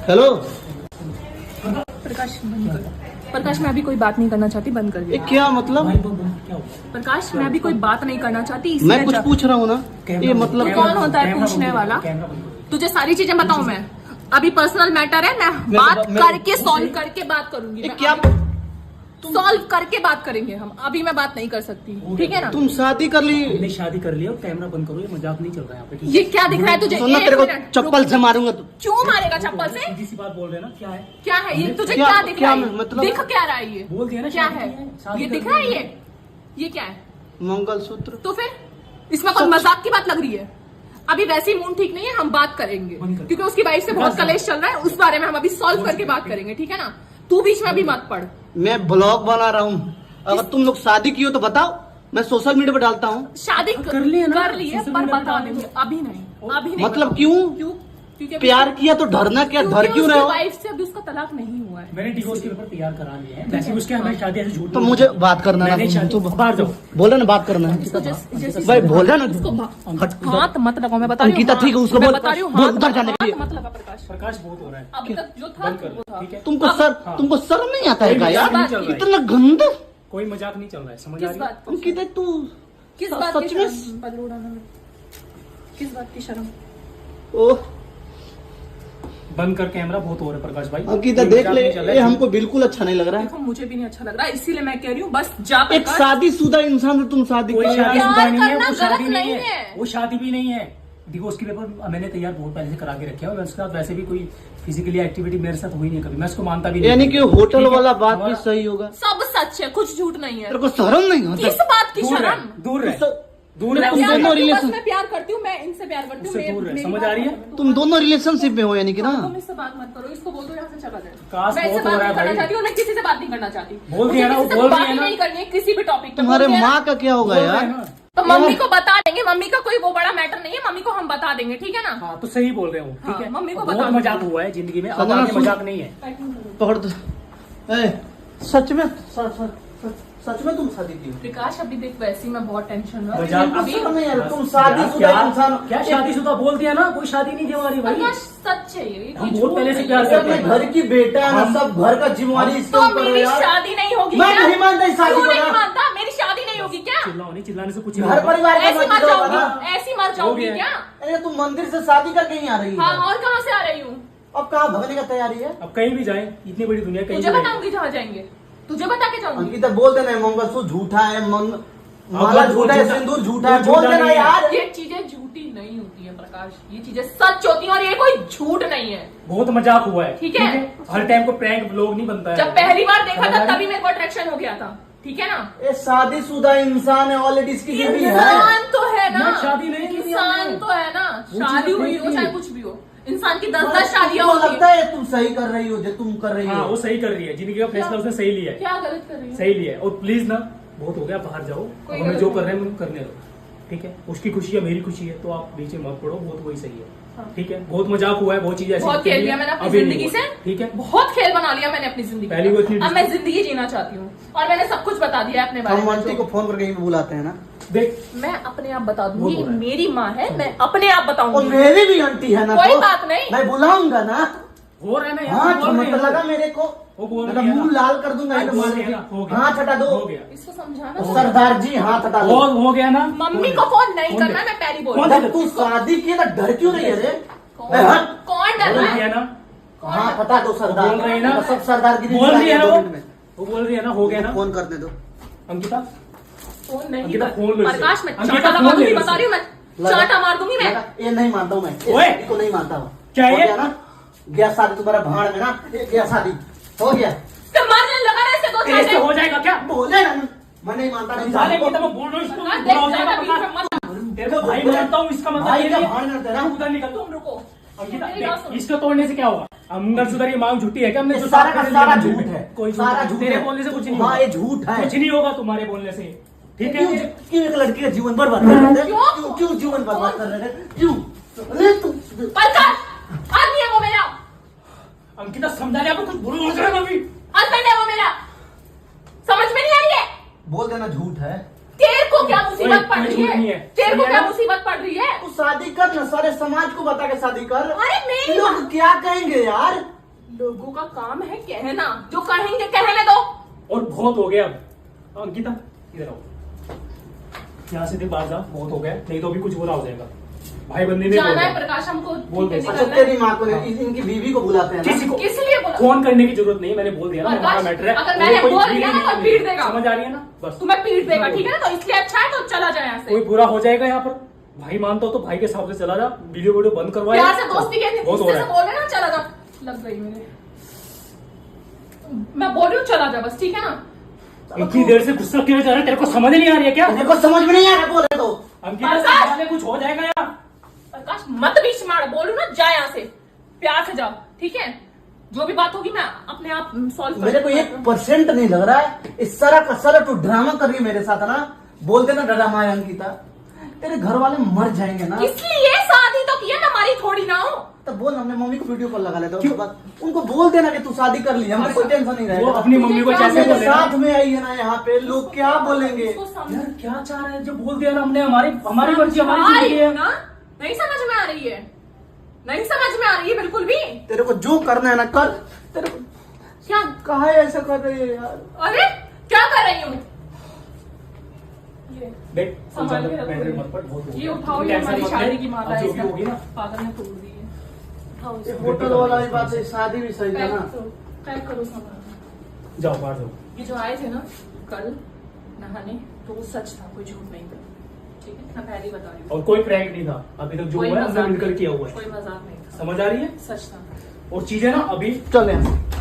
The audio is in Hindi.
हेलो प्रकाश, बंद कर। प्रकाश, मैं अभी कोई बात नहीं करना चाहती, बंद कर ये दिया। क्या मतलब? प्रकाश, मैं अभी कोई बात नहीं करना चाहती। मैं कुछ पूछ रहा हूँ ना, ये मतलब तू कौन होता है पूछने वाला? तुझे सारी चीजें बताऊं मैं? अभी पर्सनल मैटर है, मैं बात करके सॉल्व करके बात करूंगी। ये क्या? सॉल्व करके बात करेंगे हम, अभी मैं बात नहीं कर सकती, ठीक है ना? तुम शादी कर ली? हमने शादी कर लिया और कैमरा बंद करो, ये मजाक नहीं चल रहा है यहाँ पे, ठीक है? ये क्या दिख रहा है तुझे? सुनना, एक तेरे को मिनट, चप्पल से मारूंगा तू। क्यों मारेगा चप्पल से? सीधी सी बात बोल रहे हैं ना, क्या है? क्या है ये? तुझे क्या- क्या दिख क्या रहा है? मतलब? दिख क्या रहा है ये? बोल दिया ना क्या शादी है की है, शादी ये? कर दिख रहा है ली है। ये क्या है? मंगलसूत्र। तो फिर इसमें कोई मजाक की बात लग रही है? अभी वैसी मूड ठीक नहीं है, हम बात करेंगे क्योंकि उसकी वाइफ से बहुत कलेश चल रहा है, उस बारे में हम अभी सॉल्व करके बात करेंगे, ठीक है ना? तू बीच में अभी मत पड़। मैं ब्लॉग बना रहा हूँ, अगर तुम लोग शादी की हो तो बताओ, मैं सोशल मीडिया पे डालता हूँ। शादी कर लिए ना, कर लिए, सोशल पर मीडिया पे बता डाल देंगे, अभी नहीं, अभी नहीं। मतलब बताऊंगी। क्यों? क्यों? क्योंकि प्यार किया तो डरना क्या? डर क्यों रहे हो? वाइफ से अभी उसका तलाक नहीं हुआ है। मैंने डिवोर्स के पेपर तैयार करा लिए हैं, वैसे उसके हमें शादी ऐसे झूठ तो नहीं मुझे होती। बात करना ना, मैंने शादी तू बाहर जाओ। बोला ना बात करना है। इसको जैसे भाई बोल रहा ना इसको हट। हाथ मत लगाओ, मैं बता रही हूँ। अंकिता, ठीक है, उसको मैं बोल- बता रही हूँ, बोल हाथ उधर जाने के लिए। मत लगा प्रकाश। प्रकाश बहुत हो रहा है, अब तक जो था बंद कर वो दो, था। ठीक है? तुमको शर्म नहीं आता है क्या कोई यार? मजाक नहीं चल रहा है। इतना गंदा। कोई मजाक नहीं चल रहा है, समझ आ किस रही है? बात की? अंकिता तू किस बात की सच में? शर्म? पल्लू उड़ाना में। किस बात की शर्म? ओह बंद कर कैमरा, बहुत हो रहा है प्रकाश भाई। अंकिता कोई देख मजाक ले, नहीं चल रहा ये है। हमको बिल्कुल अच्छा नहीं लग रहा है। देखो मुझे भी नहीं अच्छा लग रहा है, इसीलिए मैं कह रही हूँ बस जा एक प्रकाश। शादीशुदा इंसान से तुम शादी कोई कर शादी प्यार शुदा नहीं है, करना वो शादी गलत नहीं नहीं है, है। वो शादी भी नहीं है। डिवोर्स के पेपर मैंने तैयार बहुत पहले से करा के रखे हैं, और उसके साथ वैसे भी कोई फिजिकली एक्टिविटी मेरे साथ हुई नहीं कभी, मैं उसको मानता भी नहीं। यानी कि होटल ठीक है? वाला बात भी हमारा- सही होगा। सब सच है, कुछ झूठ नहीं है। तेरे को शर्म नहीं होता? किस बात की दूर रह, शर्म? दूर रह, तो- दूर मैं रह, तुम प्यार दोनों करती हूँ, बस रिलेशन- मैं प्यार करती हूँ, मैं इनसे प्यार करती हूँ। उससे दूर रह, मेरी समझ बात आ रही है? समझ। तुम दोनों रिलेशनशिप में हो यानी कि ना? तुम इससे बात मत करो, इसको बोल दो यहाँ से चला जाए। काश मैं इससे बहुत हो बात रहा नहीं है करना भाई। चाहती और मैं किसी से बात नहीं करना चाहती। बोल मुझे दिया ना, किसी से बोल बात दिया ही ना। नहीं करनी है किसी भी टॉपिक पे। तुम्हारे बोल दिया ना। माँ का क्या होगा बोल रहे यार? हैं ना। तो मम्मी को बता देंगे, मम्मी का कोई वो बड़ा मैटर नहीं है, मम्मी को हम बता देंगे, ठीक है ना? हाँ तो सही बोल रहे हो, ठीक हाँ, है? मम्मी को बहुत बता दो। मजाक हुआ है जिंदगी में, अब संजना, आगे सुन। मजाक नहीं है। पकड़ दो। ए, सच में सच में तुम शादी की हो? विकास अभी देख, वैसे ही मैं बहुत टेंशन में हूँ। मजाक अभी शर्म नहीं यार, तुम शादीशुदा इंसान। क्या शादीशुदा बोल दिया ना, कोई शादी नहीं थी हमारी भाई। प्रकाश सच है ये, हम कोई बहुत झूठ पहले से नहीं प्यार है। करते अपने हैं। घर की बेटा है ना, सब घर का जिम्मेवारी इसके तो ऊपर है मेरी यार। शादी नहीं होगी मैं क्या? नहीं मानता इस शादी क्यों को नहीं यार। मानता? मेरी शादी नहीं होगी क्या? चिल्लाओ नहीं, चिल्लाने से कुछ घर नहीं होगा। परिवार का ऐसी मर मत जाऊंगी, ना। ऐसी मर जाऊंगी गया। क्या? अरे तुम मंदिर से शादी करके ही आ रही हाँ, है। और कहाँ से आ रही हूँ? अब कहाँ भगने का तैयारी है? अब कहीं भी जाए, इतनी बड़ी दुनिया, कहीं तुझे भी जाए। बताऊंगी जहाँ जाएंगे, तुझे बता के जाऊंगी। अंकिता बोल देना मंगलसूत्र झूठा है, माला अब झूठा है, झूठा- सिंदूर झूठा है, वो बोल झूठा देना नहीं है। यार। ये चीजें झूठी नहीं होती है प्रकाश, ये चीजें सच होती हैं और ये कोई झूठ नहीं है। बहुत मजाक हुआ है, ठीक है? हर टाइम को प्रैंक ब्लॉग नहीं बनता है। जब पहली बार देखा समझ था आ रही? तभी मेरे को अट्रैक्शन हो गया था, ठीक है ना? ये शादीशुदा इंसान है, ऑलरेडी इसकी जिंदगी है। इंसान तो है ना, मैं शादी नहीं की थी इंसान हमने। तो है ना, वो शादी चीज़ हुई नहीं हो थी। चाहे कुछ भी हो, इंसान की 10-10 शादियां तुमको होती लगता हैं। है तुम सही कर रही हो जो तुम कर रही हाँ, हो? वो सही कर रही है, जिंदगी का फैसला उसने सही लिया है, क्या गलत कर रही हूँ? सही लिया है। और प्लीज ना, बहुत हो गया, बाहर जाओ, कोई हमें गलत जो नहीं। कर रहे हैं हम करने दो, ठीक है? उसकी खुशी है, मेरी खुशी है, तो आप बीच में मत पड़ो, बहुत वही सही है, हाँ। ठीक है? बहुत मजाक हुआ है, बहुत चीजें ऐसी बहुत होती खेल हैं, लिया मैंने अपनी अभी नहीं जिंदगी हुआ, से, ठीक है? बहुत खेल बना लिया मैंने अपनी जिंदगी पहली वो इतनी का। अब मैं जिंदगी जीना चाहती हूँ और मैंने सब कुछ बता दिया है अपने बारे हम में। आंटी को फोन करके ही बुलाते हैं ना। देख, मैं अपने आप बता वो दूंगी, बोल रहा है। मेरी माँ है, मैं अपने आप और बताऊंगी। मेरी भी आंटी है ना, कोई तो बात नहीं। मैं बुलाऊंगा ना। हो रहा है ना यार, हाँ बोल रहे चमक हैं। लगा मेरे को, वो बोल मेरा रही है मुंह ना। लाल कर दूंगा, हो गया ना, हो गया। हाथ हटा दो। हो गया, इसको समझाना। सरदार जी हाथ हटा दो। हो गया ना। मम्मी को फोन नहीं करना है, मैं पहली बोल रही हूँ। जब तू शादी की ना, डर क्यों नहीं है रे? कौन हट। कौन डर बोल रहा दिया है? ना, हाथ हटा दो सरदार। बोल रही है ना। सब सरदारगिरी बोल रही है ना, 2 मिनट में। वो बोल रही है ना, हो गया ना। फोन करने दो। अंकिता, फोन नहीं अंकिता, कर- फोन लो इसे। प्रकाश मैं अंकिता, चाटा फोन लगा ले दूंगी, लो बता रही हूँ मैं, चाटा मार दूंगी मैं। ये नहीं मानता हूँ मैं, ओए। इसको नहीं मानता हूँ। क्या हो ये? गया ना, गया शादी तुम्हारा भाड़ में ना, ये गया शादी हो गया। तो मारने लगा रहे से दो तेरे से चाटे। हो जाएगा क्या? बोले ना, मैं नहीं मानता नहीं साले शादी की तो को। मैं बोल रहा हूँ, इसको प्रकाश, बुरा हो देख जाएगा, चाटा प्रकाश। बीच में मत- तेरे को भाई मानता हूँ, इसका मतलब भाई ये का नहीं भाड़ है। में तेरा। तू उधर निकल, तुम रुको। अंकिता, मेरी बात देख, सुनो। इसको तोड़ने से क्या होगा? मंगलसूत्र की मांग झूठी है क्या? हमने ये जो सारा साथ का में सारा लिया झूठ मंदिर है, में। कोई सारा झूठ झूठ तेरे है। बोलने से कुछ नहीं हाँ, होगा। ये झूठ है। कुछ नहीं होगा तुम्हारे बोलने से, ठीक है? क्यों एक लड़की का जीवन बर्बाद कर रहे थे? क्यों? क्यों जीवन बर्बाद कर रहे थे? क्यों? अरे तुम प्रकाश, आदमी है वो मेरा, अंकिता समझा लिया, कुछ बुरा हो जाएगा अभी। हस्बैंड है वो मेरा, समझ में नहीं आ रही है? बोल देना झूठ है। तेरे को क्या मुझे मुसीबत पड़ रही झूठ नहीं है? है। तेरे को सही है क्या ना? मुसीबत पड़ रही है? तू शादी कर ना, सारे समाज को बता के शादी कर। अरे मेरी लोग क्या कहेंगे यार? लोगों का काम है कहना, जो कहेंगे कहने दो। और बहुत हो गया अब। अंकिता इधर आओ, यहाँ से देख बाहर जा, बहुत हो गया, नहीं तो अभी कुछ बुरा हो जाएगा। भाई बंदी ने जाना है प्रकाश हमको, बोल दे। ठीक है, अच्छा निकलना है। तेरी माँ को इनकी बीवी को बुलाते हैं किसी ना? को किस लिए बोला? फोन करने की जरूरत नहीं, मैंने बोल दिया ना, प्रकाश, हमारा मैटर है। अगर मैंने कोई बोल भीड़ दिया ना नहीं तो पीट देगा। समझ आ रही है ना? बस तुम्हें पीट देगा, हाँ, ठीक है ना? तो इसलिए अच्छा है तो चला जाए यहाँ से। कोई बुरा हो जाएगा यहाँ पर। भाई मानता हो तो भाई के हिसाब से चला जा, वीडियो वीडियो बंद करवा। प्यार से दोस्ती के बहुत हो हिस्से रहा से है। बोल रहे ना, चला जा। लग गई मेरे, मैं बोल रही हूँ चला जा बस, ठीक है ना? इतनी देर से गुस्सा क्यों जा रहा है? तेरे को समझ नहीं आ रही है क्या? मेरे को समझ में नहीं आ रहा बोल रहे तो। अंकिता प्रकाश! सामने कुछ हो जाएगा यहाँ। प्रकाश मत बीच मार, बोल रही हूँ ना, जा यहाँ से, प्यार से जाओ, ठीक है? जो भी बात होगी मैं अपने आप सॉल्व कर मेरे को 1% नहीं लग रहा है इस सारा का सारा तू ड्रामा कर रही है मेरे साथ ना। बोलते ना ड्रामा है अंकिता, तेरे घर वाले मर जाएंगे ना। इसलिए शादी तो किया ना, हमारी थोड़ी ना हो। तब बोल, हमने मम्मी को वीडियो कॉल लगा लेते उसके बाद उनको बोल देना कि तू शादी कर ली, हमको कोई टेंशन नहीं वो रहेगा। अपनी मम्मी को कैसे मेरे बोलेगा? साथ में आई है ना यहाँ पे, लोग क्या बोलेंगे? इसको समझ यार क्या चाह रहे हैं? जो बोल दिया ना हमने, हमारी मर्जी, हमारी आ रही जिंदगी है है ना? नहीं समझ में आ रही है, नहीं समझ में आ रही है बिल्कुल भी। तेरे को जो करना है ना कर। तेरे को क्या? कहा है ऐसा कर रही है यार? अरे क्या कर रही हूँ? ये देख संभाल के रखो। बैटरी मत पट, बहुत हो ये गया। उठाओ, तू ये टेंशन हमारी मत ले। शादी की माला अब है, जो भी होगी ना, पागल ने तोड़ दी है। उठाओ ये इसको। होटल वाला भी बात है, शादी भी सही था ना। पैक करो सामान। जाओ बाहर जाओ। ये जो आए थे ना कल नहाने, तो वो सच था, कोई झूठ नहीं था, ठीक है? मैं पहले ही बता रही हूँ, और कोई प्रैंक नहीं था अभी तक, जो कोई हुआ है हमने मजाक मिलकर नहीं, किया हुआ है। कोई मजाक नहीं था, समझ आ रही है? सच था। और चीजें ना अभी चल यहाँ से।